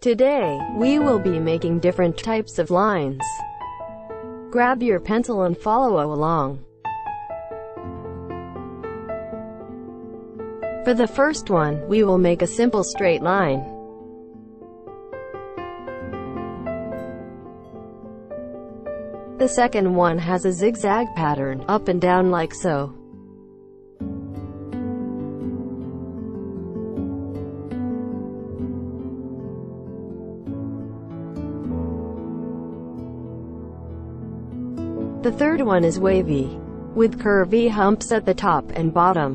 Today, we will be making different types of lines. Grab your pencil and follow along. For the first one, we will make a simple straight line. The second one has a zigzag pattern, up and down like so. The third one is wavy, with curvy humps at the top and bottom.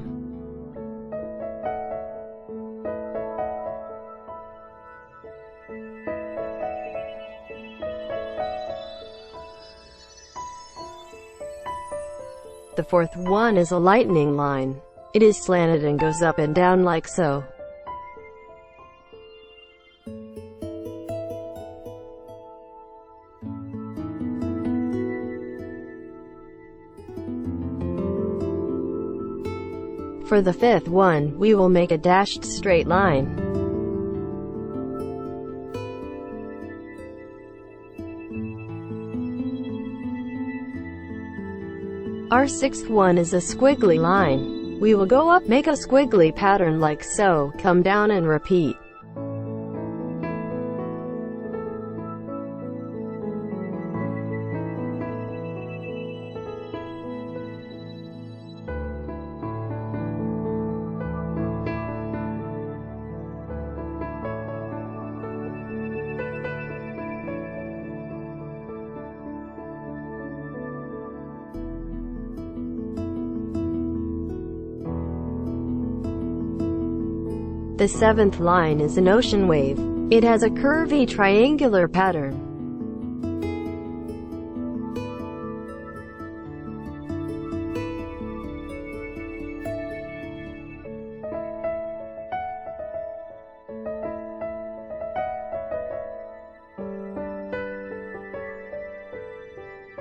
The fourth one is a lightning line. It is slanted and goes up and down like so. For the fifth one, we will make a dashed straight line. Our sixth one is a squiggly line. We will go up, make a squiggly pattern like so, come down and repeat. The seventh line is an ocean wave. It has a curvy triangular pattern.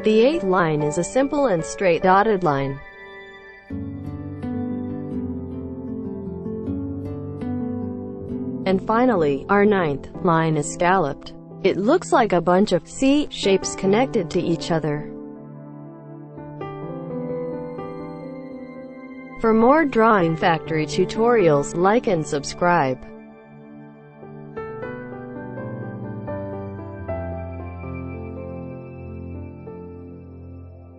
The eighth line is a simple and straight dotted line. And finally, our ninth line is scalloped. It looks like a bunch of C shapes connected to each other. For more Drawing Factory tutorials, like and subscribe.